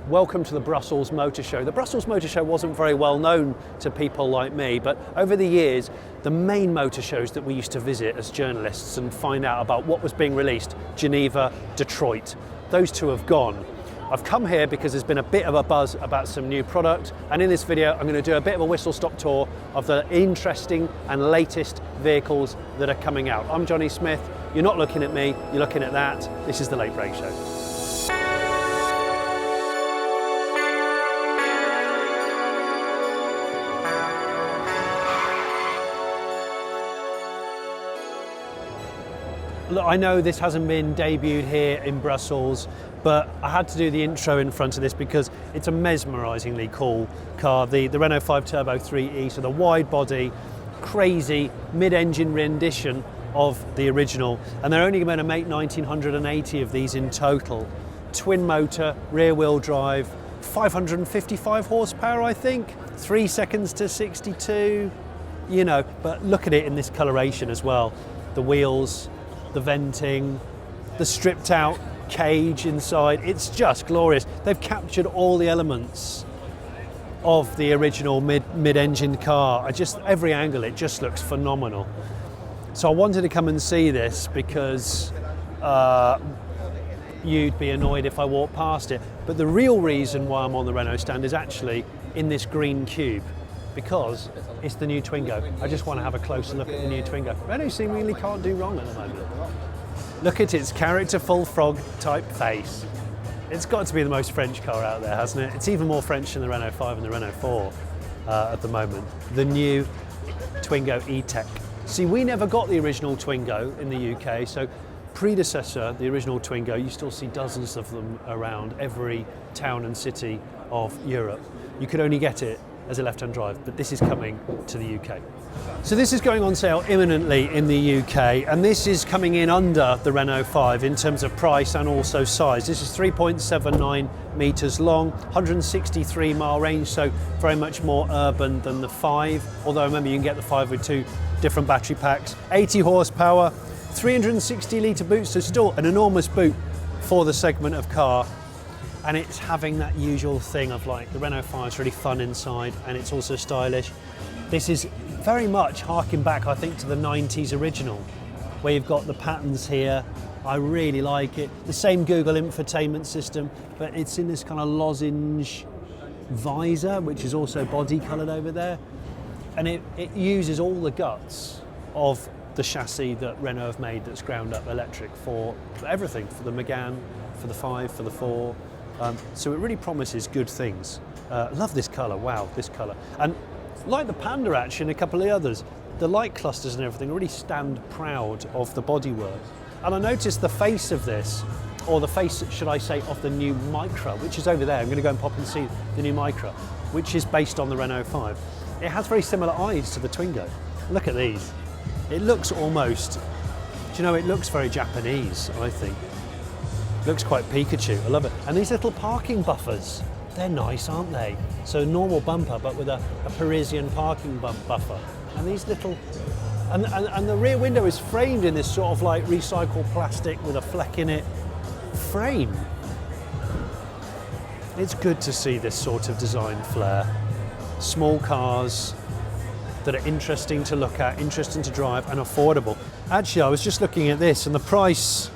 Welcome to the Brussels Motor Show. The Brussels Motor Show wasn't very well known to people like me, but over the years, the main motor shows that we used to visit as journalists and find out about what was being released, Geneva, Detroit, those two have gone. I've come here because there's been a bit of a buzz about some new product, and in this video I'm going to do a bit of a whistle-stop tour of the interesting and latest vehicles that are coming out. I'm Jonny Smith, you're not looking at me, you're looking at that. This is the Late Break Show. Look, I know this hasn't been debuted here in Brussels, but I had to do the intro in front of this because it's a mesmerisingly cool car, the Renault 5 Turbo 3E, so the wide body, crazy mid-engine rendition of the original, and they're only going to make 1,980 of these in total. Twin motor, rear wheel drive, 555 horsepower I think, 3 seconds to 62, you know, but look at it in this coloration as well. The wheels, the venting, the stripped out cage inside, it's just glorious. They've captured all the elements of the original mid-engine car. Every angle, it just looks phenomenal. So I wanted to come and see this because you'd be annoyed if I walked past it. But the real reason why I'm on the Renault stand is actually in this green cube, because it's the new Twingo. I just want to have a closer look at the new Twingo. Renault seemingly can't do wrong at the moment. Look at its characterful frog type face. It's got to be the most French car out there, hasn't it? It's even more French than the Renault 5 and the Renault 4 at the moment. The new Twingo E-Tech. See, we never got the original Twingo in the UK, so predecessor, the original Twingo, you still see dozens of them around every town and city of Europe. You could only get it as a left-hand drive, but this is coming to the UK. So this is going on sale imminently in the UK, and this is coming in under the Renault 5 in terms of price and also size. This is 3.79 metres long, 163 mile range, so very much more urban than the 5, although remember you can get the 5 with 2 different battery packs, 80 horsepower, 360 litre boot, so still an enormous boot for the segment of car. And it's having that usual thing of like the Renault 5 is really fun inside and it's also stylish. This is very much harking back, I think, to the 90s original, where you've got the patterns here. I really like it. The same Google infotainment system, but it's in this kind of lozenge visor, which is also body coloured over there. And it uses all the guts of the chassis that Renault have made that's ground up electric for everything, for the Megane, for the 5, for the 4. So it really promises good things. Love this colour, wow, this colour. And like the Panda actually and a couple of the others, the light clusters and everything really stand proud of the bodywork. And I noticed the face of this, or the face, should I say, of the new Micra, which is over there. I'm going to go and pop and see the new Micra, which is based on the Renault 5. It has very similar eyes to the Twingo. Look at these. It looks almost, do you know, it looks very Japanese, I think. Looks quite Pikachu, I love it. And these little parking buffers, they're nice, aren't they? So normal bumper, but with a Parisian parking buffer. And these little, and the rear window is framed in this sort of like recycled plastic with a fleck in it frame. It's good to see this sort of design flair. Small cars that are interesting to look at, interesting to drive, and affordable. Actually, I was just looking at this, and the price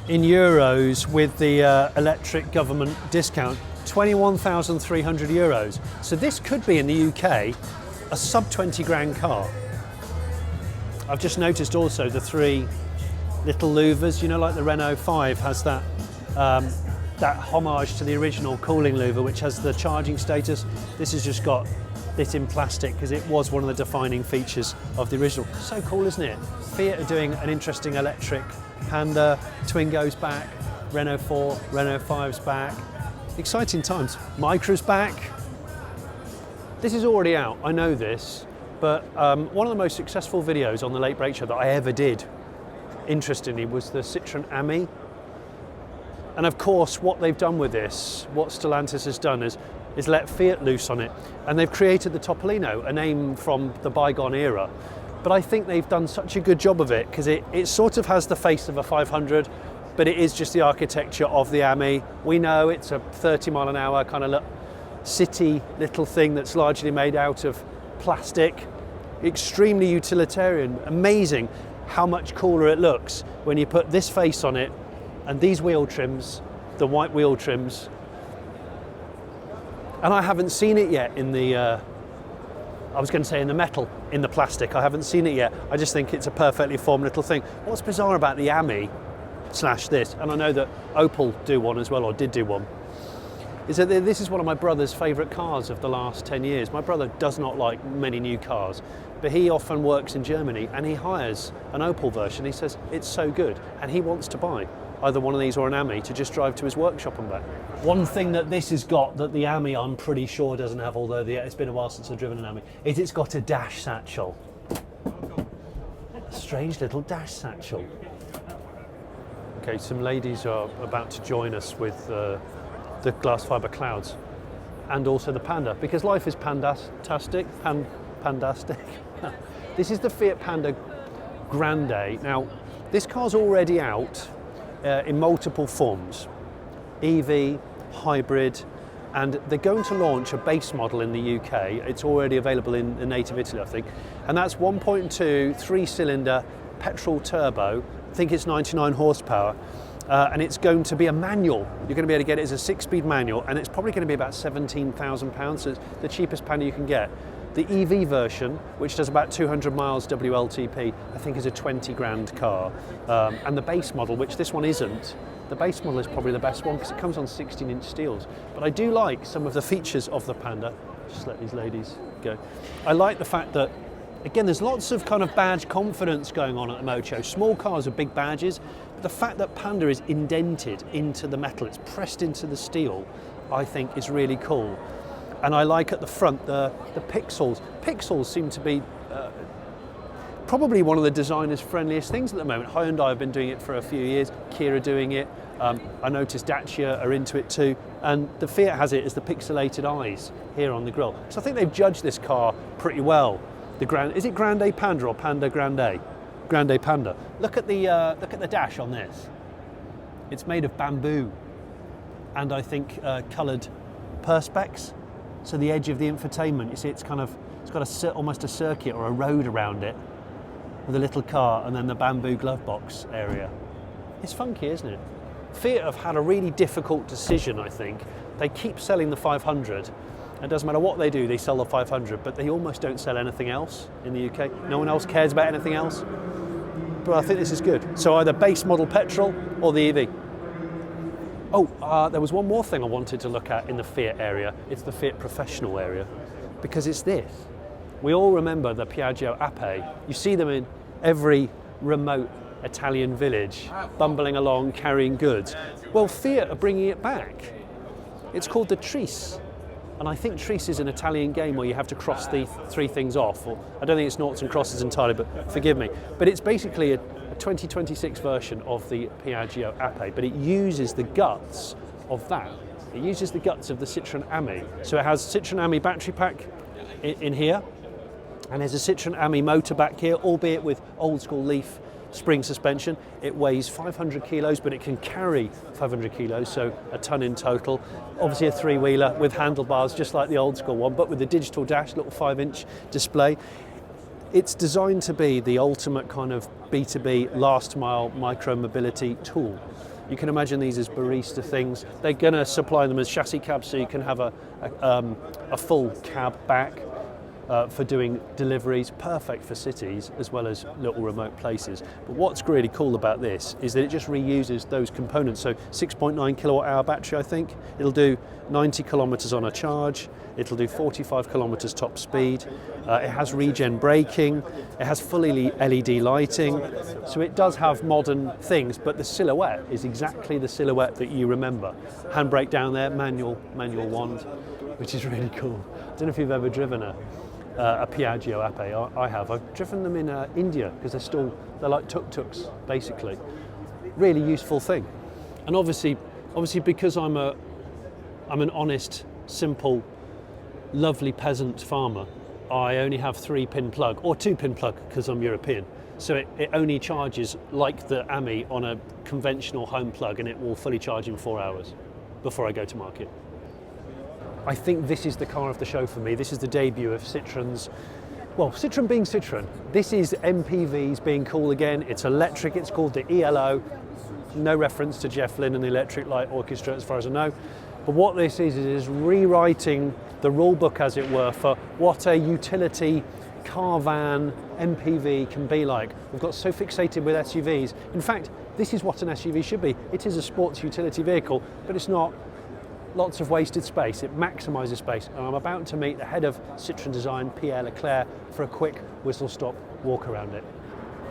in euros with the electric government discount, 21,300 euros. So this could be in the UK a sub 20 grand car. I've just noticed also the 3 little louvers, you know, like the Renault 5 has that that homage to the original cooling louver, which has the charging status. This has just got this in plastic because it was one of the defining features of the original. So cool, isn't it? Fiat are doing an interesting electric Panda, Twingo's back, Renault 4, Renault 5's back. Exciting times. Micra's back. This is already out, I know this, but one of the most successful videos on the Late Break Show that I ever did, interestingly, was the Citroen Ame. And of course, what they've done with this, what Stellantis has done is let Fiat loose on it. And they've created the Topolino, a name from the bygone era. But I think they've done such a good job of it because it sort of has the face of a 500, but it is just the architecture of the AMI. We know it's a 30 mile an hour kind of city little thing that's largely made out of plastic. Extremely utilitarian. Amazing how much cooler it looks when you put this face on it and these wheel trims, the white wheel trims. And I haven't seen it yet in the, I was going to say in the metal, in the plastic. I haven't seen it yet. I just think it's a perfectly formed little thing. What's bizarre about the AMI / this, and I know that Opel do one as well, or did do one, is that this is one of my brother's favourite cars of the last 10 years. My brother does not like many new cars, but he often works in Germany and he hires an Opel version. He says it's so good, and he wants to buy either one of these or an AMI to just drive to his workshop and back. One thing that this has got that the AMI I'm pretty sure doesn't have, although it's been a while since I've driven an AMI, is it's got a dash satchel. A strange little dash satchel. Okay, some ladies are about to join us with the glass fibre clouds and also the Panda, because life is pandastic. This is the Fiat Panda Grande. Now, this car's already out in multiple forms, EV, hybrid, and they're going to launch a base model in the UK. It's already available in native Italy, I think, and that's 1.2 3-cylinder petrol turbo. I think it's 99 horsepower. And it's going to be a manual. You're going to be able to get it as a 6-speed manual, and it's probably going to be about £17,000, so it's the cheapest Panda you can get. The EV version, which does about 200 miles WLTP, I think is a 20 grand car. And the base model, which this one isn't, the base model is probably the best one because it comes on 16-inch steels. But I do like some of the features of the Panda. Just let these ladies go. I like the fact that, again, there's lots of kind of badge confidence going on at the motor show. Small cars are big badges. But the fact that Panda is indented into the metal, it's pressed into the steel, I think is really cool. And I like at the front the pixels. Pixels seem to be probably one of the designer's friendliest things at the moment. Hyundai have been doing it for a few years, Kia are doing it. I noticed Dacia are into it too. And the Fiat has it as the pixelated eyes here on the grille. So I think they've judged this car pretty well. Is it Grande Panda or Panda Grande? Grande Panda. Look at the dash on this. It's made of bamboo, and I think coloured perspex. So the edge of the infotainment, you see, it's got almost a circuit or a road around it with a little car, and then the bamboo glove box area. It's funky, isn't it? Fiat have had a really difficult decision, I think. They keep selling the 500. It doesn't matter what they do, they sell the 500, but they almost don't sell anything else in the UK. No one else cares about anything else. But I think this is good. So either base model petrol or the EV. Oh, there was one more thing I wanted to look at in the Fiat area. It's the Fiat Professional area, because it's this. We all remember the Piagio Ape. You see them in every remote Italian village, bumbling along, carrying goods. Well, Fiat are bringing it back. It's called the Tris. And I think Tris is an Italian game where you have to cross the 3 things off. Or, I don't think it's noughts and crosses entirely, but forgive me. But it's basically a 2026 version of the Piagio Ape, but it uses the guts of that. It uses the guts of the Citroen AMI. So it has Citroen AMI battery pack in here, and there's a Citroen AMI motor back here, albeit with old school leaf spring suspension. It weighs 500 kilos, but it can carry 500 kilos, so a ton in total. Obviously a 3-wheeler with handlebars, just like the old school one, but with a digital dash, little 5-inch display. It's designed to be the ultimate kind of B2B last mile micro mobility tool. You can imagine these as barista things. They're going to supply them as chassis cabs, so you can have a full cab back for doing deliveries, perfect for cities as well as little remote places. But what's really cool about this is that it just reuses those components. So 6.9 kilowatt hour battery, I think. It'll do 90 kilometers on a charge. It'll do 45 kilometers top speed. It has regen braking. It has fully LED lighting. So it does have modern things, but the silhouette is exactly the silhouette that you remember. Handbrake down there, manual wand, which is really cool. I don't know if you've ever driven a Piagio Ape. I have. I've driven them in India because they're like tuk-tuks basically. Really useful thing. And obviously because I'm an honest, simple, lovely peasant farmer, I only have 3-pin plug or 2-pin plug because I'm European. So it only charges like the AMI on a conventional home plug, and it will fully charge in 4 hours before I go to market. I think this is the car of the show for me. This is the debut of Citroen's, well, Citroen being Citroen. This is MPVs being cool again. It's electric, it's called the ELO. No reference to Jeff Lynne and the Electric Light Orchestra as far as I know. But what this is rewriting the rule book, as it were, for what a utility car van MPV can be like. We've got so fixated with SUVs. In fact, this is what an SUV should be. It is a sports utility vehicle, but it's not lots of wasted space. It maximises space. And I'm about to meet the head of Citroen Design, Pierre Leclerc, for a quick whistle-stop walk around it.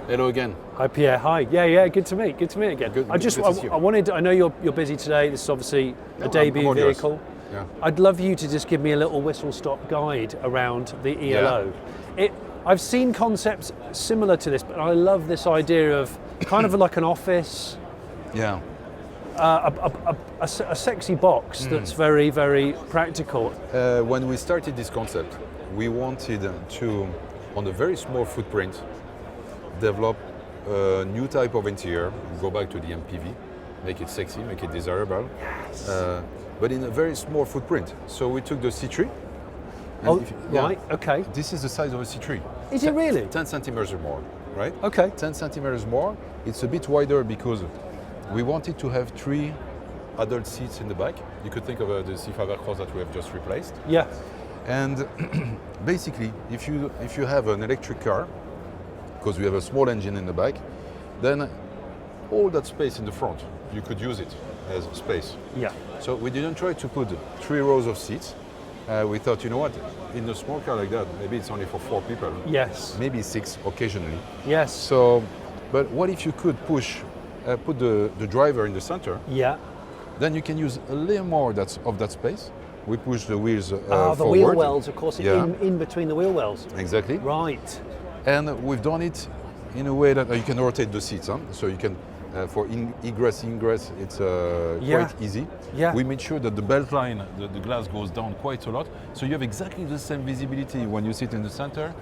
Hello again. Hi Pierre, hi. Yeah, good to meet again. Good, I know you're busy today. This is obviously a debut vehicle. Yeah. I'd love you to just give me a little whistle-stop guide around the ELO. Yeah. I've seen concepts similar to this, but I love this idea of kind of like an office. Yeah. A sexy box that's very, very practical. When we started this concept, we wanted to, on a very small footprint, develop a new type of interior, go back to the MPV, make it sexy, make it desirable, yes. But in a very small footprint. So we took the C3. Right, okay. This is the size of a C3. Is it really? 10 centimeters more, right? Okay. 10 centimeters more. It's a bit wider because we wanted to have 3 adult seats in the back. You could think of the C5 Cross that we have just replaced. Yeah. And basically, if you have an electric car, because we have a small engine in the back, then all that space in the front, you could use it as space. Yeah. So we didn't try to put 3 rows of seats. We thought, you know what, in a small car like that, maybe it's only for 4 people. Yes. Maybe 6 occasionally. Yes. So, but what if you could put the driver in the center? Yeah. Then you can use a little more of that space. We push the wheels the forward. wheel wells, of course, Yeah. in between the wheel wells. Exactly. Right. And we've done it in a way that you can rotate the seats, so you can, for ingress, it's quite easy. Yeah. We made sure that the belt line, the glass goes down quite a lot, so you have exactly the same visibility when you sit in the center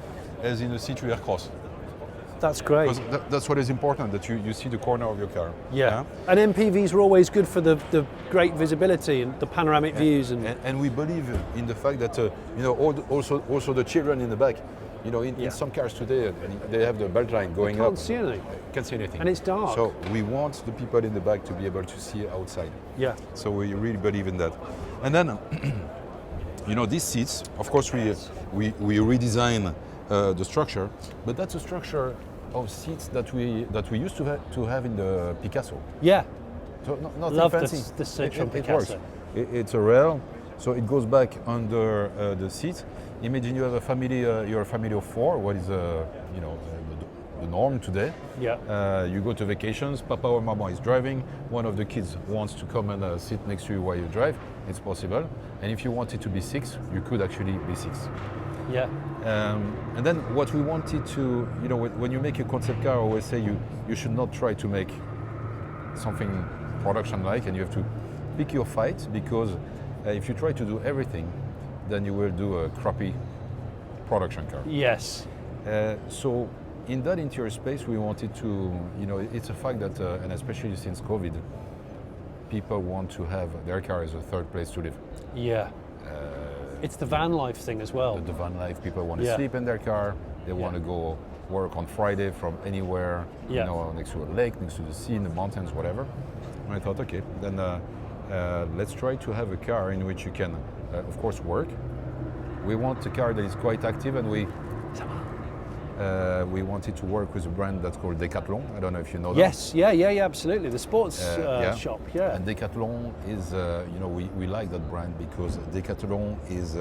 as in a C3 Aircross. That's great. Because that's what is important, that you see the corner of your car. Yeah. And MPVs are always good for the great visibility and the panoramic views. And we believe in the fact that, also the children in the back, in some cars today, they have the belt line going up. Can't see anything. Can't see anything. And it's dark. So we want the people in the back to be able to see outside. Yeah. So we really believe in that. And then, these seats, of course, we redesign the structure, but that's a structure of seats that we used to have in the Picasso. Yeah. So nothing Love fancy. the Citroen It Picasso. works. It's a rail, so it goes back under the seat. Imagine you have a family, you're a family of 4. What is the norm today? Yeah. You go to vacations. Papa or Mama is driving. One of the kids wants to come and sit next to you while you drive. It's possible. And if you wanted to be 6, you could actually be 6. Yeah. And then what we wanted to, when you make a concept car, I always say you should not try to make something production-like, and you have to pick your fight, because if you try to do everything, then you will do a crappy production car. Yes. So in that interior space, we wanted to, it's a fact that, and especially since COVID, people want to have their car as a third place to live. Yeah. It's the van life thing as well. The van life, people want to sleep in their car, they want to go work on Friday from anywhere, next to a lake, next to the sea, in the mountains, whatever. And I thought, okay, then let's try to have a car in which you can, of course, work. We want a car that is quite active, and we wanted to work with a brand that's called Decathlon. I don't know if you know that. Yes, yeah, absolutely. The sports shop, yeah. And Decathlon is, we like that brand because Decathlon is,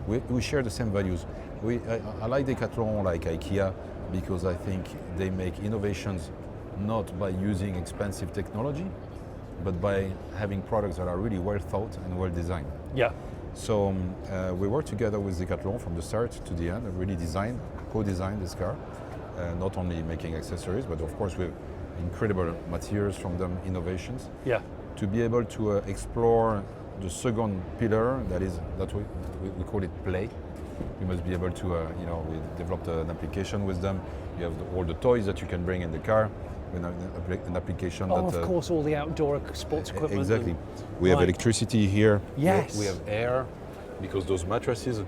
we share the same values. I like Decathlon like IKEA because I think they make innovations not by using expensive technology, but by having products that are really well thought and well designed. Yeah. So we worked together with Decathlon from the start to the end and really co-designed this car, not only making accessories, but of course with incredible materials from them, innovations. Yeah. To be able to explore the second pillar, that we call it play. You must be able to, we developed an application with them. You have all the toys that you can bring in the car. An application Oh, that... of course, all the outdoor sports equipment. Exactly. We have electricity here. Yes. We have air, because those mattresses,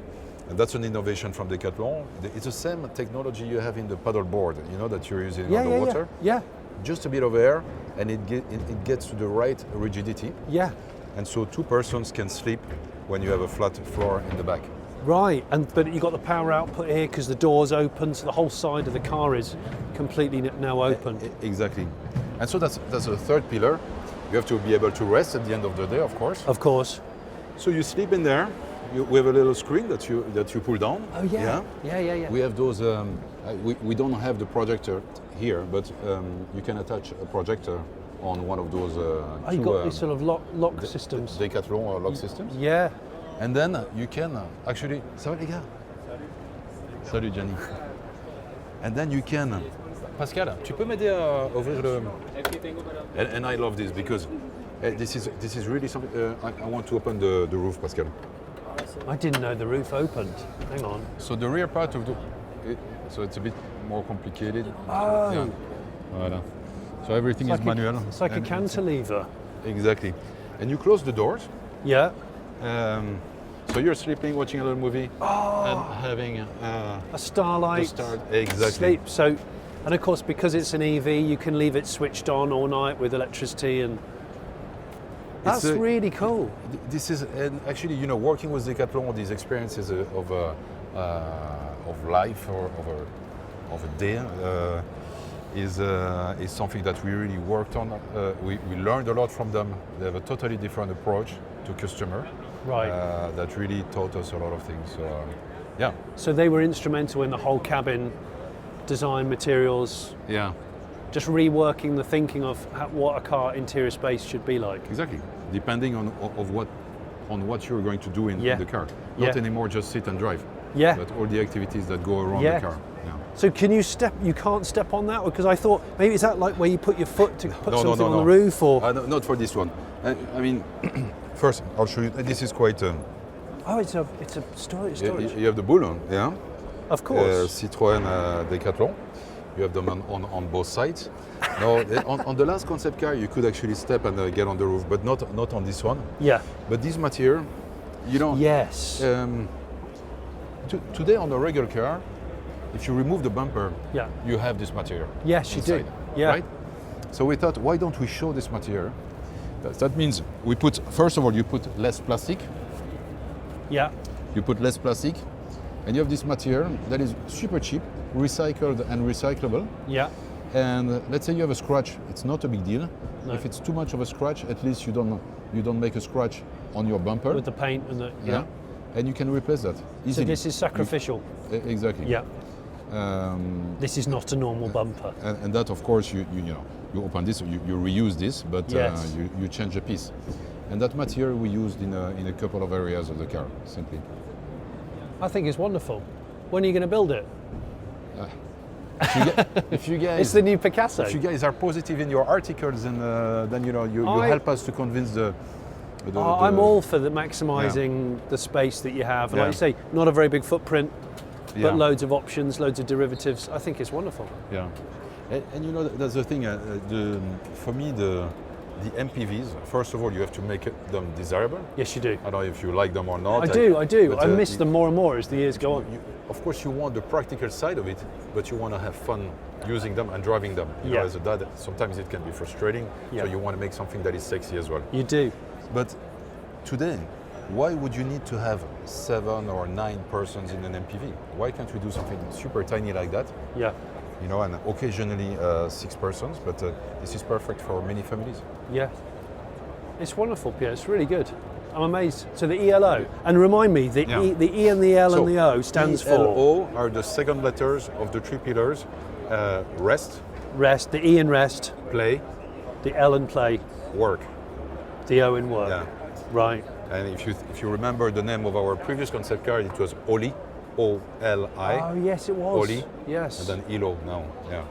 and that's an innovation from Decathlon. It's the same technology you have in the paddle board, that you're using on the water. Yeah. Just a bit of air, and it gets to the right rigidity. Yeah. And so 2 persons can sleep when you have a flat floor in the back. Right, but you got the power output here because the door's open, so the whole side of the car is completely now open. Exactly. And so that's the third pillar. You have to be able to rest at the end of the day, of course. Of course. So you sleep in there. We have a little screen that you pull down. Oh yeah. Yeah. We have those. We don't have the projector here, but you can attach a projector on one of those. You got these sort of lock systems. Decathlon lock systems. Yeah. And then you can actually. Salut les gars. Salut Johnny. And then you can. Pascal, tu peux m'aider à ouvrir le. And I love this because this is really something. I want to open the roof, Pascal. I didn't know the roof opened. Hang on. So the rear part of so it's a bit more complicated. Oh. Yeah. Voilà. So everything is manual. It's like a cantilever. Exactly. And you close the doors. Yeah. So you're sleeping, watching a little movie, and having a starlight. Exactly. Sleep. So, and of course, because it's an EV, you can leave it switched on all night with electricity, and that's really cool. This is, and actually, working with Decathlon, these experiences of life or of a day is something that we really worked on. We learned a lot from them. They have a totally different approach to customer. Right. That really taught us a lot of things. So, yeah. So they were instrumental in the whole cabin design, materials. Yeah. Just reworking the thinking of what a car interior space should be like. Exactly. Depending on what you're going to do in the car. Not anymore just sit and drive. Yeah. But all the activities that go around the car. Yeah. So can you step? You can't step on that, because I thought maybe is that like where you put your foot to put something on the roof, or? No, not for this one. I mean, first I'll show you. This is quite. Oh, it's a storage. You have the balloon, yeah. Of course. Citroen Decathlon. You have them on both sides. No, on the last concept car, you could actually step and get on the roof, but not on this one. Yeah. But this material, Yes. Today on a regular car, if you remove the bumper, you have this material. Yes, inside, you do. Yeah. Right? So we thought, why don't we show this material? That means first of all, you put less plastic. Yeah. You put less plastic, and you have this material that is super cheap, recycled and recyclable. Yeah. And let's say you have a scratch, it's not a big deal. No. If it's too much of a scratch, at least you don't make a scratch on your bumper. With the paint and the And you can replace that easily. So this is sacrificial. Exactly. Yeah. This is not a normal bumper. And that, of course, you open this, you reuse this, but you change a piece. And that material we used in a couple of areas of the car, simply. I think it's wonderful. When are you going to build it? If you guys, it's the new Picasso. If you guys are positive in your articles, and then you help us to convince the I'm all for maximising the space that you have. And like you say, not a very big footprint, but loads of options, loads of derivatives. I think it's wonderful. Yeah. And that's the thing. For me, the MPVs, first of all, you have to make them desirable. Yes, you do. I don't know if you like them or not. I do. I miss them more and more as the years go on. Of course, you want the practical side of it, but you want to have fun using them and driving them. You know, as a dad, sometimes it can be frustrating, so you want to make something that is sexy as well. You do. But today, why would you need to have 7 or 9 persons in an MPV? Why can't we do something super tiny like that? Yeah. And occasionally 6 persons, but this is perfect for many families. Yeah. It's wonderful, Pierre. It's really good. I'm amazed. So the ELO, and remind me, the E and the L and the O stands for? ELO are the second letters of the 3 pillars. Rest. Rest. The E in rest. Play. The L in play. Work. The O in work. Yeah. Right. And if you remember the name of our previous concept car, it was Oli. O-L-I. Oh yes, it was. Oli. Yes. And then ELO now. Yeah.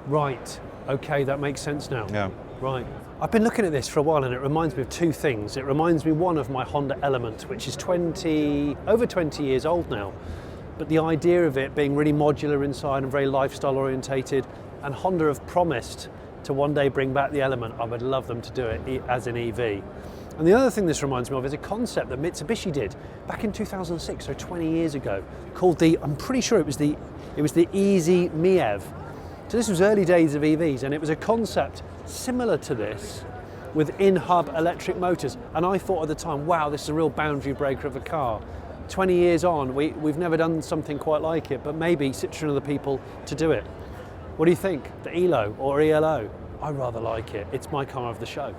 Right. Okay, that makes sense now. Yeah. Right. I've been looking at this for a while and it reminds me of two things. It reminds me, one, of my Honda Element, which is over 20 years old now. But the idea of it being really modular inside and very lifestyle orientated, and Honda have promised to one day bring back the Element. I would love them to do it as an EV. And the other thing this reminds me of is a concept that Mitsubishi did back in 2006, so 20 years ago, called I'm pretty sure it was the Easy Miev. So this was early days of EVs, and it was a concept similar to this with in-hub electric motors. And I thought at the time, wow, this is a real boundary breaker of a car. 20 years on, we've never done something quite like it, but maybe Citroen are the people to do it. What do you think? The ELO or ELO? I rather like it. It's my car of the show.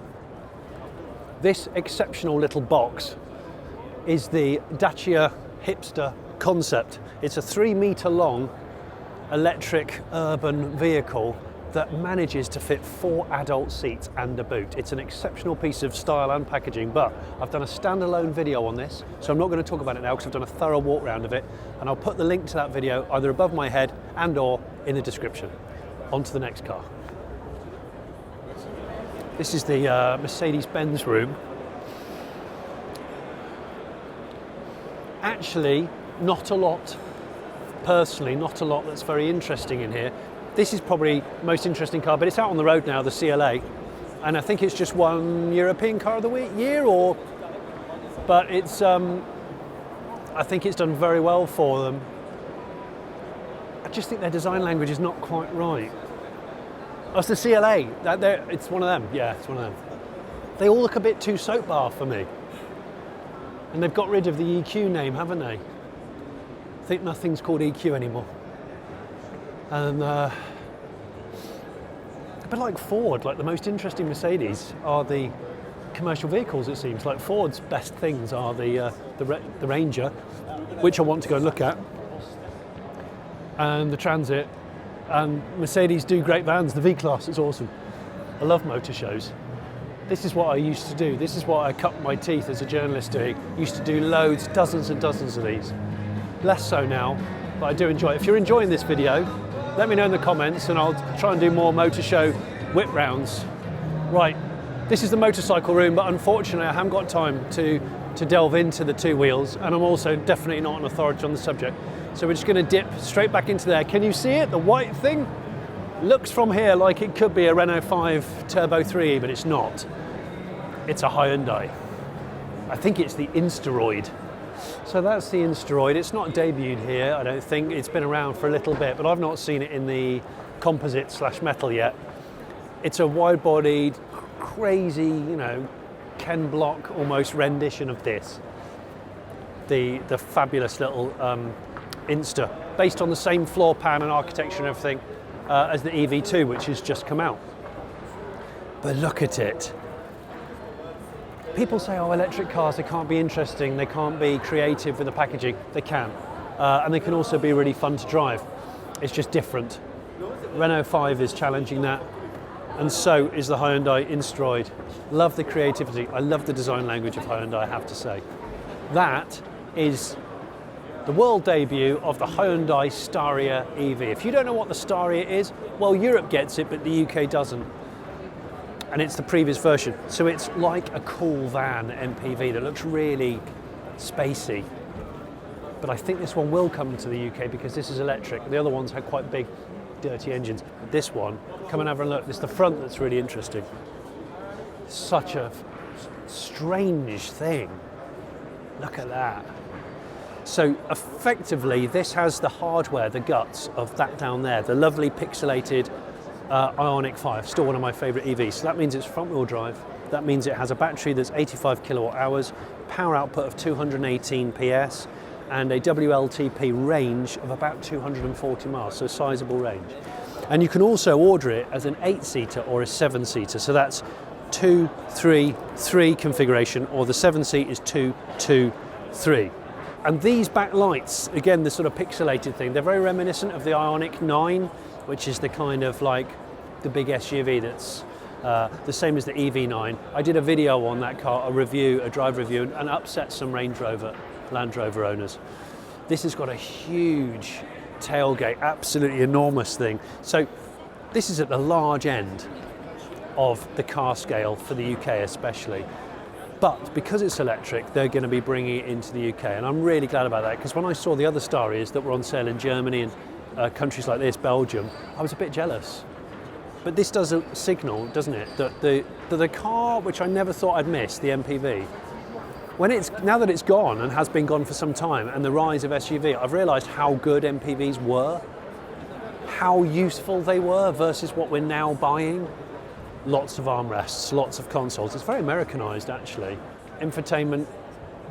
This exceptional little box is the Dacia Hipster concept. It's a 3-meter long electric urban vehicle that manages to fit 4 adult seats and a boot. It's an exceptional piece of style and packaging, but I've done a standalone video on this, so I'm not going to talk about it now because I've done a thorough walk round of it, and I'll put the link to that video either above my head and or in the description. On to the next car. This is the Mercedes-Benz room. Actually, not a lot, personally, not a lot that's very interesting in here. This is probably the most interesting car, but it's out on the road now, the CLA, and I think it's just won European Car of the Year, but it's, I think it's done very well for them. I just think their design language is not quite right. Oh, it's the CLA. It's one of them. Yeah, it's one of them. They all look a bit too soap bar for me. And they've got rid of the EQ name, haven't they? I think nothing's called EQ anymore. And a bit like Ford, like the most interesting Mercedes are the commercial vehicles, it seems. Like Ford's best things are the Ranger, which I want to go and look at, and the Transit. And Mercedes do great vans. The V-Class is awesome. I love motor shows. This is what I used to do. This is what I cut my teeth as a journalist doing. Used to do loads, dozens and dozens of these. Less so now, but I do enjoy it. If you're enjoying this video, let me know in the comments and I'll try and do more motor show whip rounds. Right, this is the motorcycle room, but unfortunately I haven't got time to delve into the two wheels, and I'm also definitely not an authority on the subject. So we're just going to dip straight back into there. Can you see it? The white thing looks from here like it could be a Renault 5 Turbo 3, but it's not. It's a Hyundai. I think it's the Insteroid. So that's the Insteroid. It's not debuted here, I don't think. It's been around for a little bit, but I've not seen it in the composite / metal yet. It's a wide-bodied, crazy, you know, Ken Block almost rendition of this. The fabulous little Insta, based on the same floor plan and architecture and everything as the EV2, which has just come out. But look at it. People say, oh, electric cars, they can't be interesting, they can't be creative with the packaging. They can. And they can also be really fun to drive. It's just different. Renault 5 is challenging that, and so is the Hyundai Insteroid. Love the creativity. I love the design language of Hyundai, I have to say. That is the world debut of the Hyundai Staria EV. If you don't know what the Staria is, well, Europe gets it, but the UK doesn't. And it's the previous version. So it's like a cool van MPV that looks really spacey. But I think this one will come to the UK because this is electric. The other ones had quite big, dirty engines. But this one, come and have a look. It's the front that's really interesting. Such a strange thing. Look at that. So effectively, this has the hardware, the guts of that down there, the lovely pixelated Ioniq 5, still one of my favourite EVs. So that means it's front-wheel drive. That means it has a battery that's 85 kilowatt hours, power output of 218 PS, and a WLTP range of about 240 miles, so a sizable range. And you can also order it as an 8-seater or a 7-seater. So that's 2, 3, 3 configuration, or the 7-seat is 2, 2, 3. And these back lights, again, the sort of pixelated thing, they're very reminiscent of the Ioniq 9, which is the kind of like the big SUV that's the same as the EV9. I did a video on that car, a drive review, and upset some Range Rover, Land Rover owners. This has got a huge tailgate, absolutely enormous thing. So this is at the large end. of the car scale for the UK especially. But because it's electric, they're going to be bringing it into the UK, and I'm really glad about that, because when I saw the other Starias that were on sale in Germany and countries like this, Belgium, I was a bit jealous. But this does a signal, doesn't it, that the car, which I never thought I'd miss, the MPV, now that it's gone and has been gone for some time, and the rise of SUV, I've realised how good MPVs were, how useful they were versus what we're now buying. Lots of armrests, lots of consoles. It's very Americanized actually. Infotainment,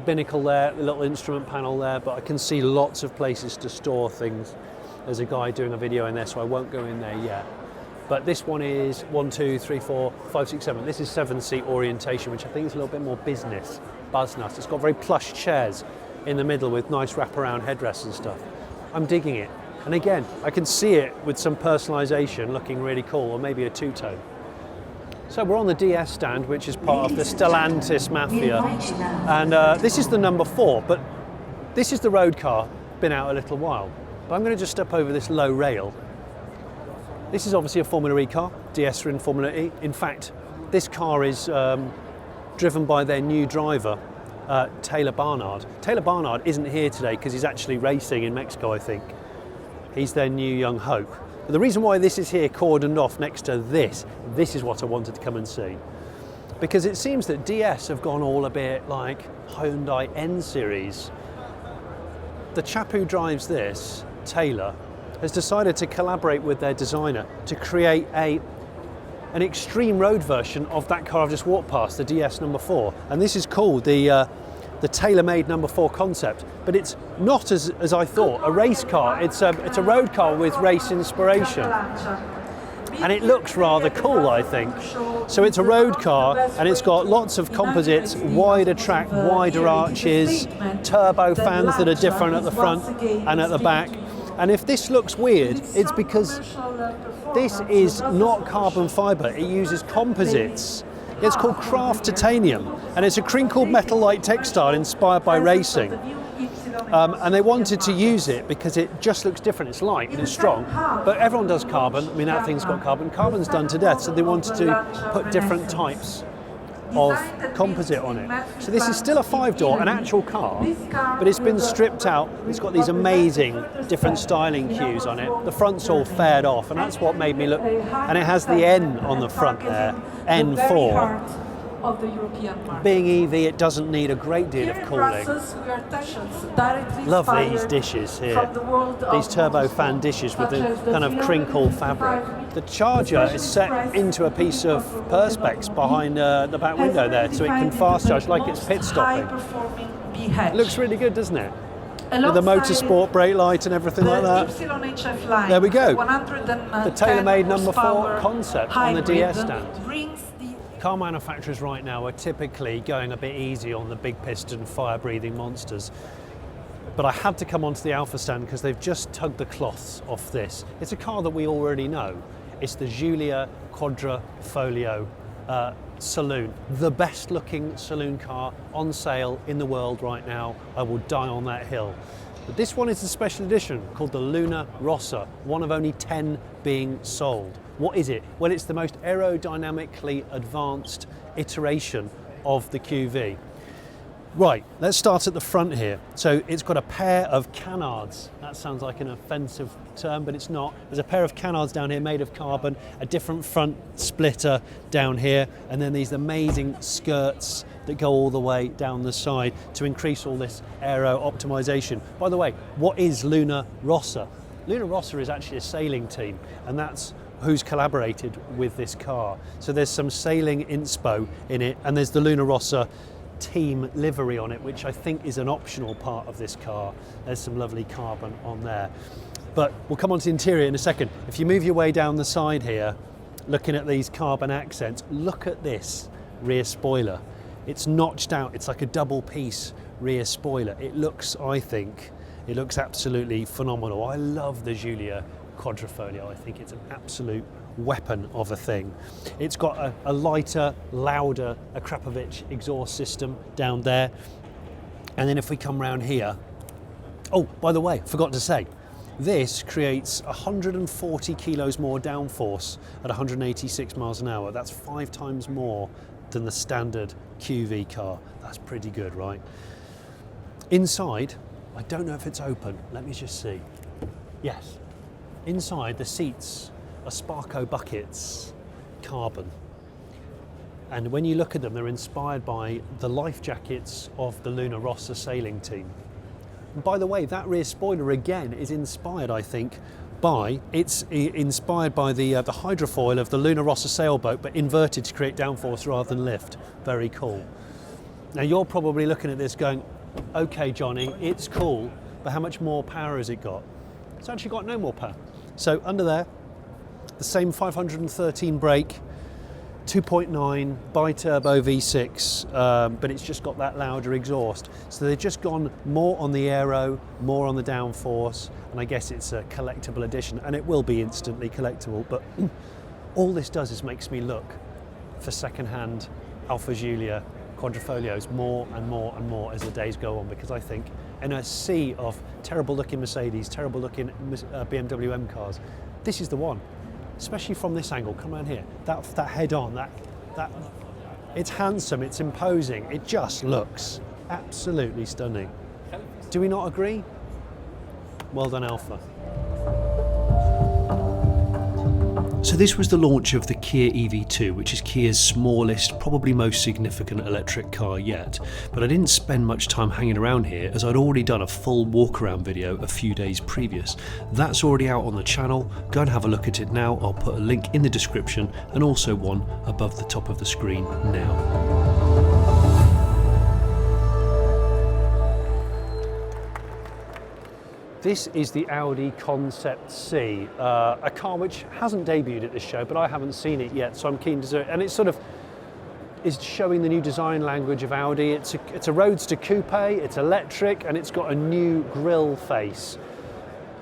binnacle there, the little instrument panel there, but I can see lots of places to store things. There's a guy doing a video in there, so I won't go in there yet. But this one is 1, 2, 3, 4, 5, 6, 7. This is 7-seat orientation, which I think is a little bit more business, business. It's got very plush chairs in the middle with nice wraparound headrests and stuff. I'm digging it. And again, I can see it with some personalization looking really cool, or maybe a two-tone. So we're on the DS stand, which is part of the Stellantis mafia, and this is the number 4, but this is the road car, been out a little while. But I'm going to just step over this low rail. This is obviously a Formula E car, DS are in Formula E. In fact, this car is driven by their new driver, Taylor Barnard. Taylor Barnard isn't here today because he's actually racing in Mexico, I think. He's their new young hope. The reason why this is here cordoned off next to this is what I wanted to come and see. Because it seems that DS have gone all a bit like Hyundai N series. The chap who drives this, Taylor, has decided to collaborate with their designer to create an extreme road version of that car I've just walked past, the DS number 4. And this is called the tailor-made number 4 concept, but it's not as I thought, a race car. It's a road car with race inspiration, and it looks rather cool, I think. So it's a road car, and it's got lots of composites, wider track, wider arches, turbo fans that are different at the front and at the back. And if this looks weird, it's because this is not carbon fibre, it uses composites. It's called craft titanium, and it's a crinkled metal-like textile inspired by racing. And they wanted to use it because it just looks different. It's light and it's strong, but everyone does carbon. I mean, that thing's got carbon. Carbon's done to death, so they wanted to put different types of composite on it. So this is still a 5-door, an actual car, but it's been stripped out. It's got these amazing different styling cues on it. The front's all faired off, and that's what made me look, and it has the N on the front there, N4. Of the European market. Being EV, it doesn't need a great deal of cooling. Love these dishes here. These turbofan dishes with the kind of crinkled fabric. The charger is set into a piece of perspex behind the back window there, so it can fast charge like it's pit stopping. It looks really good, doesn't it? With the motorsport brake light and everything like that. There we go. The tailor-made number 4 concept on the DS stand. Car manufacturers right now are typically going a bit easy on the big piston fire-breathing monsters. But I had to come onto the Alfa stand because they've just tugged the cloths off this. It's a car that we already know. It's the Giuila Quadrafoglio saloon. The best looking saloon car on sale in the world right now. I will die on that hill. But this one is a special edition called the Luna Rossa, one of only 10 being sold. What is it? Well, it's the most aerodynamically advanced iteration of the QV. Right, let's start at the front here. So it's got a pair of canards. That sounds like an offensive term, but it's not. There's a pair of canards down here made of carbon, a different front splitter down here, and then these amazing skirts that go all the way down the side to increase all this aero optimization. By the way, what is Luna Rossa? Luna Rossa is actually a sailing team, and that's who's collaborated with this car. So there's some sailing inspo in it, and there's the Luna Rossa team livery on it, which I think is an optional part of this car. There's some lovely carbon on there. But we'll come on to the interior in a second. If you move your way down the side here, looking at these carbon accents, look at this rear spoiler. It's notched out, it's like a double piece rear spoiler. It looks, I think, it looks absolutely phenomenal. I love the Giuila Quadrafoglio. I think it's an absolute weapon of a thing. It's got a lighter, louder Akrapovic exhaust system down there. And then if we come round here, oh, by the way, forgot to say, This creates 140 kilos more downforce at 186 miles an hour. That's 5 times more than the standard QV car. That's pretty good, right? Inside, I don't know if it's open. Let me just see. Yes. Inside, the seats are Sparco buckets, carbon. And when you look at them, they're inspired by the life jackets of the Luna Rossa sailing team. And by the way, that rear spoiler again is inspired, I think, inspired by the hydrofoil of the Luna Rossa sailboat, but inverted to create downforce rather than lift. Very cool. Now you're probably looking at this going, okay, Johnny, it's cool, but how much more power has it got? It's actually got no more power. So under there, the same 513 brake, 2.9 bi-turbo V6, but it's just got that louder exhaust. So they've just gone more on the aero, more on the downforce, and I guess it's a collectible edition, and it will be instantly collectible, but all this does is makes me look for second-hand Alfa Giulia Quadrafoglios more and more and more as the days go on, because I think in a sea of terrible-looking Mercedes, terrible-looking BMW M cars, this is the one. Especially from this angle, come around here, that head-on, that it's handsome, it's imposing, it just looks absolutely stunning. Do we not agree? Well done, Alfa. So this was the launch of the Kia EV2, which is Kia's smallest, probably most significant electric car yet. But I didn't spend much time hanging around here, as I'd already done a full walk-around video a few days previous. That's already out on the channel. Go and have a look at it now. I'll put a link in the description and also one above the top of the screen now. This is the Audi Concept C, a car which hasn't debuted at this show, but I haven't seen it yet, so I'm keen to do it. And it sort of is showing the new design language of Audi. It's a roadster coupe, it's electric, and it's got a new grille face.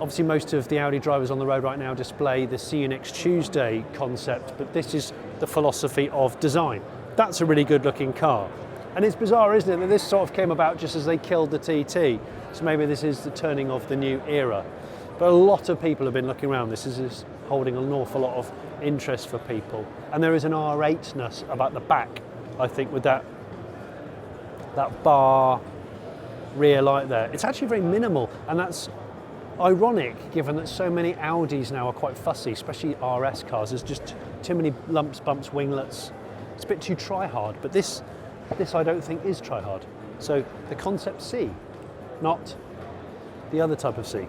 Obviously, most of the Audi drivers on the road right now display the See You Next Tuesday concept, but this is the philosophy of design. That's a really good looking car. And it's bizarre, isn't it, that this sort of came about just as they killed the TT. So maybe this is the turning of the new era. But a lot of people have been looking around. This is holding an awful lot of interest for people. And there is an R8-ness about the back, I think, with that bar rear light there. It's actually very minimal, and that's ironic given that so many Audis now are quite fussy, especially RS cars. There's just too many lumps, bumps, winglets. It's a bit too try-hard, but this I don't think is try-hard. So the Concept C, not the other type of C.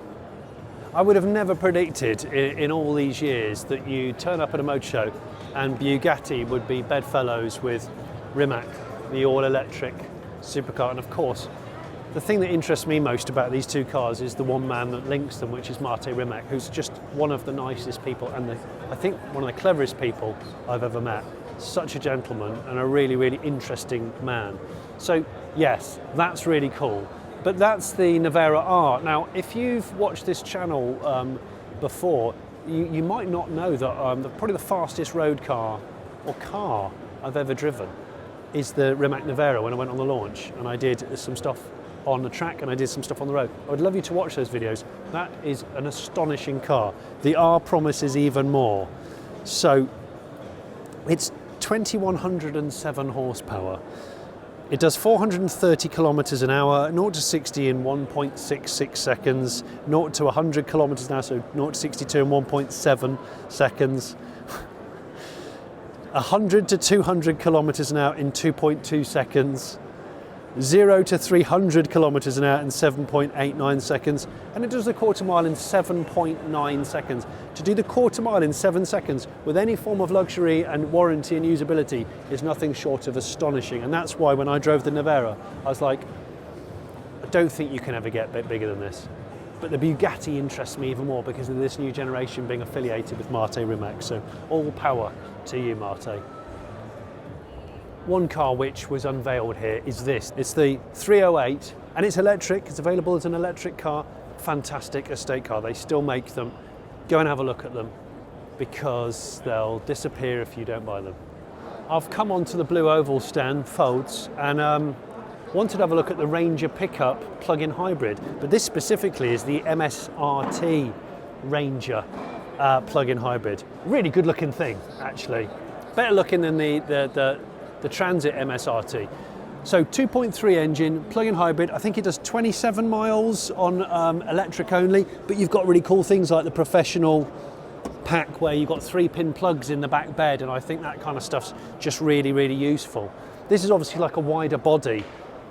I would have never predicted in all these years that you turn up at a motor show and Bugatti would be bedfellows with Rimac, the all-electric supercar. And of course, the thing that interests me most about these two cars is the one man that links them, which is Mate Rimac, who's just one of the nicest people and I think one of the cleverest people I've ever met. Such a gentleman and a really, really interesting man. So yes, that's really cool. But that's the Nevera R. Now, if you've watched this channel before, you might not know that probably the fastest road car or car I've ever driven is the Rimac Nevera when I went on the launch, and I did some stuff on the track and I did some stuff on the road. I would love you to watch those videos. That is an astonishing car. The R promises even more. So it's 2107 horsepower. It does 430 kilometers an hour, 0 to 60 in 1.66 seconds, 0 to 100 kilometers an hour, so 0 to 62 in 1.7 seconds, 100 to 200 kilometers an hour in 2.2 seconds, 0 to 300 kilometers an hour in 7.89 seconds, and it does the quarter mile in 7.9 seconds. To do the quarter mile in 7 seconds with any form of luxury and warranty and usability is nothing short of astonishing. And that's why when I drove the Nevera, I was like, I don't think you can ever get a bit bigger than this. But the Bugatti interests me even more because of this new generation being affiliated with Mate Rimac. So all power to you, Mate. One car which was unveiled here is this. It's the 308, and it's electric. It's available as an electric car. Fantastic estate car. They still make them. Go and have a look at them because they'll disappear if you don't buy them. I've come onto the Blue Oval stand, Folds, and wanted to have a look at the Ranger pickup plug-in hybrid, but this specifically is the MSRT Ranger plug-in hybrid. Really good looking thing, actually. Better looking than the Transit MSRT. So 2.3 engine, plug-in hybrid. I think it does 27 miles on electric only, but you've got really cool things like the professional pack where you've got 3-pin plugs in the back bed, and I think that kind of stuff's just really, really useful. This is obviously like a wider body.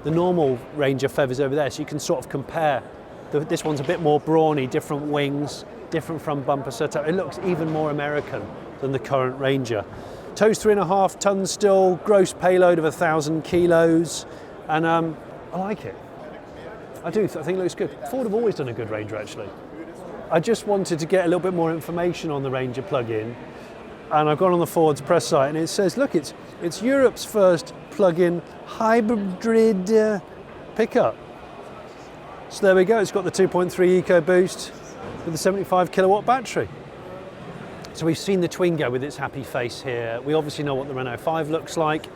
The normal Ranger feathers over there, so you can sort of compare. This one's a bit more brawny, different wings, different front bumper setup. It looks even more American than the current Ranger. Tow's 3.5 tons still, gross payload of 1,000 kilos, and I like it. I do, I think it looks good. Ford have always done a good Ranger, actually. I just wanted to get a little bit more information on the Ranger plug-in, and I've gone on the Ford's press site, and it says, look, it's Europe's first plug-in hybrid pickup. So there we go, it's got the 2.3 EcoBoost with a 75 kilowatt battery. So we've seen the Twingo with its happy face here. We obviously know what the Renault 5 looks like.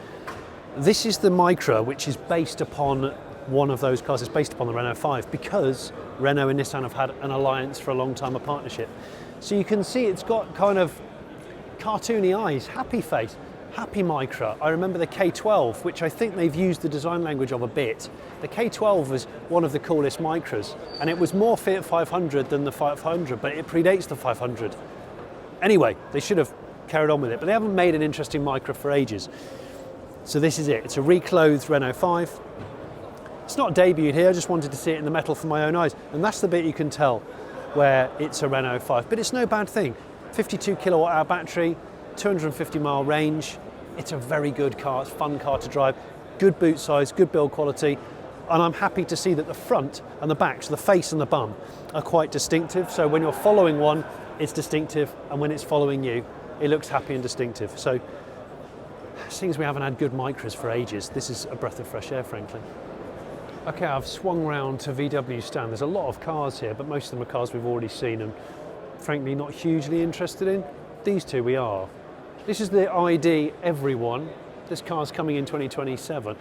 This is the Micra, which is based upon one of those cars. It's based upon the Renault 5 because Renault and Nissan have had an alliance for a long time, a partnership. So you can see it's got kind of cartoony eyes, happy face, happy Micra. I remember the K12, which I think they've used the design language of a bit. The K12 was one of the coolest Micras, and it was more Fiat 500 than the 500, but it predates the 500. Anyway, they should have carried on with it, but they haven't made an interesting Micra for ages. So this is it. It's a reclothed Renault 5. It's not debuted here, I just wanted to see it in the metal for my own eyes. And that's the bit you can tell where it's a Renault 5. But it's no bad thing. 52 kilowatt hour battery, 250 mile range. It's a very good car, it's a fun car to drive. Good boot size, good build quality. And I'm happy to see that the front and the back, so the face and the bum, are quite distinctive. So when you're following one, it's distinctive, and when it's following you, it looks happy and distinctive. So, seeing as we haven't had good Micras for ages, this is a breath of fresh air, frankly. Okay, I've swung round to VW stand. There's a lot of cars here, but most of them are cars we've already seen and frankly not hugely interested in. These two we are. This is the ID Everyone. This car's coming in 2027.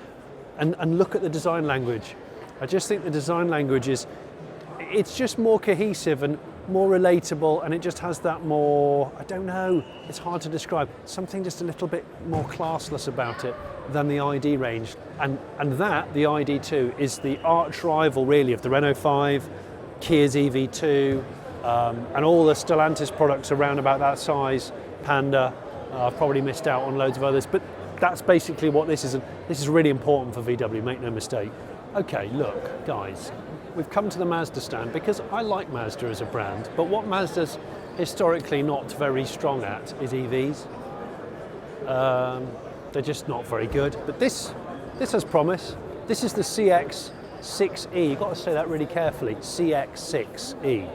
And look at the design language. I just think the design language it's just more cohesive and more relatable, and it just has that more, I don't know, it's hard to describe, something just a little bit more classless about it than the ID range. And that, the ID2, is the arch rival really of the Renault 5, Kia's EV2, and all the Stellantis products around about that size, Panda. I've probably missed out on loads of others, but that's basically what this is. And this is really important for VW, make no mistake. Okay, look, guys, we've come to the Mazda stand because I like Mazda as a brand, but what Mazda's historically not very strong at is EVs. They're just not very good, but this has promise. This is the CX-6E, you've got to say that really carefully, CX-6E.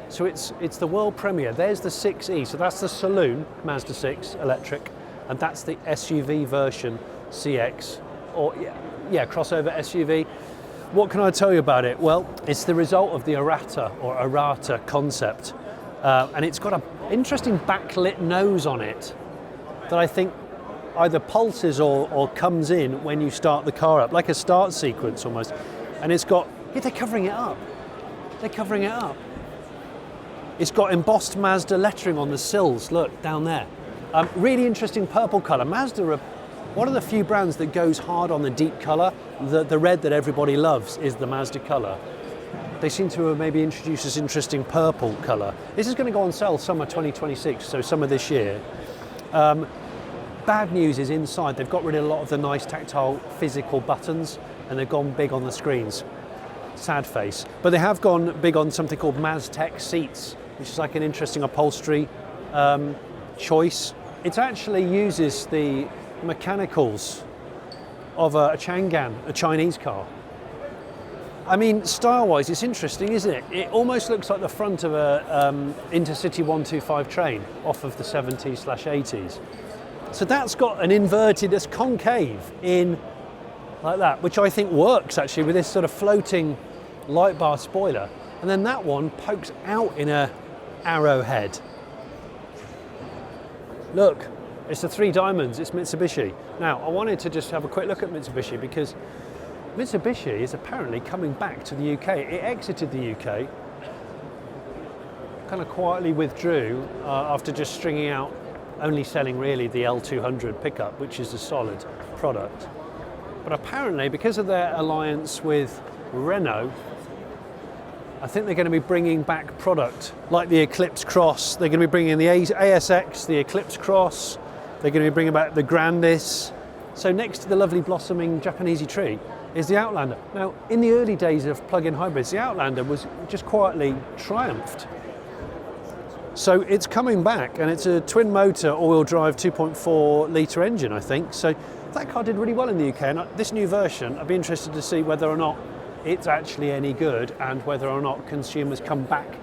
So it's the world premiere. There's the 6E, so that's the saloon Mazda 6 electric, and that's the SUV version CX, or yeah, crossover SUV. What can I tell you about it? Well, it's the result of the Arata concept, and it's got an interesting backlit nose on it that I think either pulses or comes in when you start the car up, like a start sequence almost. And it's got, they're covering it up. They're covering it up. It's got embossed Mazda lettering on the sills, look, down there. Really interesting purple colour. Mazda are one of the few brands that goes hard on the deep colour. The red that everybody loves is the Mazda colour. They seem to have maybe introduced this interesting purple colour. This is going to go on sale summer 2026, so summer this year. Bad news is inside, they've got rid of a lot of the nice tactile physical buttons and they've gone big on the screens. Sad face. But they have gone big on something called Maztec seats, which is like an interesting upholstery choice. It actually uses the mechanicals of a Chang'an, a Chinese car. I mean, style-wise, it's interesting, isn't it? It almost looks like the front of a Intercity 125 train off of the 70s/80s. So that's got an inverted, it's concave in like that, which I think works actually with this sort of floating light bar spoiler. And then that one pokes out in a arrowhead. Look, it's the three diamonds, it's Mitsubishi. Now, I wanted to just have a quick look at Mitsubishi because Mitsubishi is apparently coming back to the UK. It exited the UK, kind of quietly withdrew after just stringing out, only selling really the L200 pickup, which is a solid product. But apparently, because of their alliance with Renault, I think they're going to be bringing back product like the Eclipse Cross. They're going to be bringing the ASX, the Eclipse Cross. They're going to be bringing back the Grandis. So next to the lovely blossoming Japanese tree is the Outlander. Now, in the early days of plug-in hybrids, the Outlander was just quietly triumphed. So it's coming back, and it's a twin motor, all-wheel drive 2.4 litre engine, I think. So that car did really well in the UK, and this new version, I'd be interested to see whether or not it's actually any good and whether or not consumers come back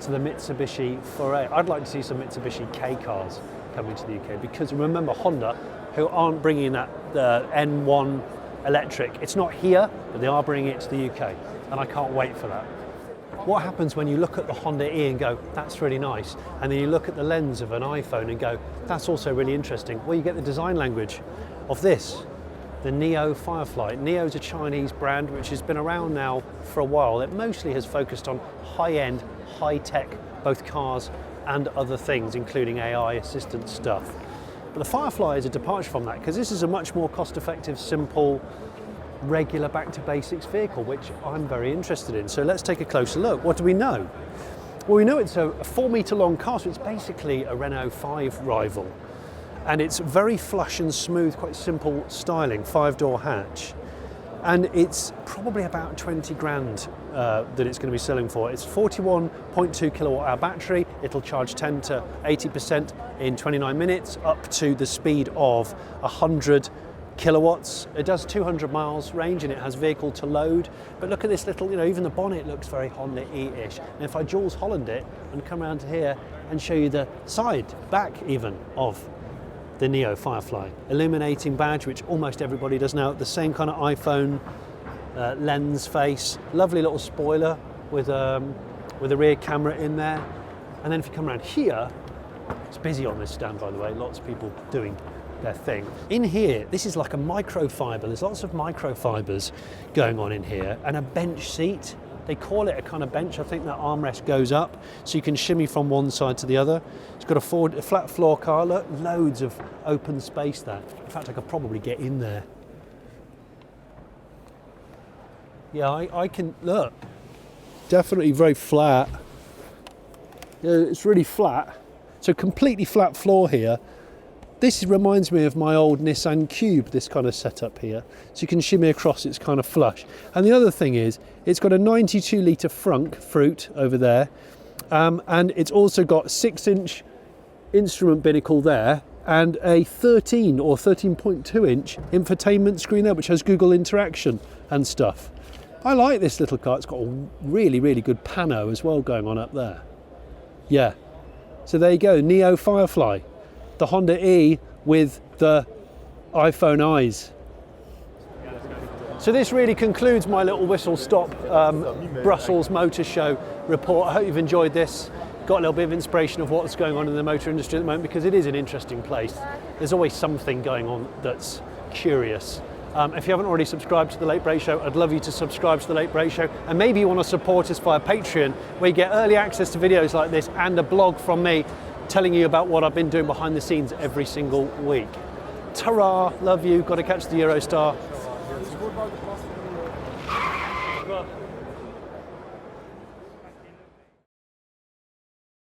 to the Mitsubishi foray. I'd like to see some Mitsubishi K cars coming to the UK, because remember Honda, who aren't bringing that N1 electric. It's not here, but they are bringing it to the UK, and I can't wait for that. What happens when you look at the Honda E and go, that's really nice, and then you look at the lens of an iPhone and go, that's also really interesting? Well, you get the design language of this, the Neo Firefly. Neo is a Chinese brand which has been around now for a while. It mostly has focused on high-end, high-tech, both cars and other things, including AI assistant stuff. But the Firefly is a departure from that, because this is a much more cost-effective, simple, regular back-to-basics vehicle, which I'm very interested in. So let's take a closer look. What do we know? Well, we know it's a 4-metre long car, so it's basically a Renault 5 rival. And it's very flush and smooth, quite simple styling, 5-door hatch. And it's probably about 20 grand that it's going to be selling for. It's 41.2 kilowatt hour battery. It'll charge 10 to 80% in 29 minutes, up to the speed of 100 kilowatts. It does 200 miles range, and it has vehicle to load. But look at this little, even the bonnet looks very Honda E-ish. And if I Jules Holland it and come around to here and show you the back even of the Neo Firefly. Illuminating badge, which almost everybody does now. The same kind of iPhone lens face. Lovely little spoiler with a rear camera in there. And then if you come around here, it's busy on this stand, by the way. Lots of people doing their thing. In here, this is like a microfiber. There's lots of microfibers going on in here, and a bench seat. They call it a kind of bench. I think that armrest goes up so you can shimmy from one side to the other. It's got a flat floor car. Look, loads of open space there. In fact, I could probably get in there. Yeah, I can, look. Definitely very flat. Yeah, it's really flat. So completely flat floor here. This reminds me of my old Nissan Cube, this kind of setup here. So you can shimmy across, it's kind of flush. And the other thing is, it's got a 92 litre fruit over there. And it's also got 6-inch instrument binnacle there, and a 13 or 13.2 inch infotainment screen there, which has Google interaction and stuff. I like this little car. It's got a really, really good pano as well going on up there. Yeah. So there you go, Neo Firefly. The Honda E with the iPhone eyes. So this really concludes my little whistle-stop Brussels Motor Show report. I hope you've enjoyed this. Got a little bit of inspiration of what's going on in the motor industry at the moment, because it is an interesting place. There's always something going on that's curious. If you haven't already subscribed to The Late Brake Show, I'd love you to subscribe to The Late Brake Show. And maybe you want to support us via Patreon, where you get early access to videos like this and a blog from me telling you about what I've been doing behind the scenes every single week. Ta-ra, love you, got to catch the Eurostar.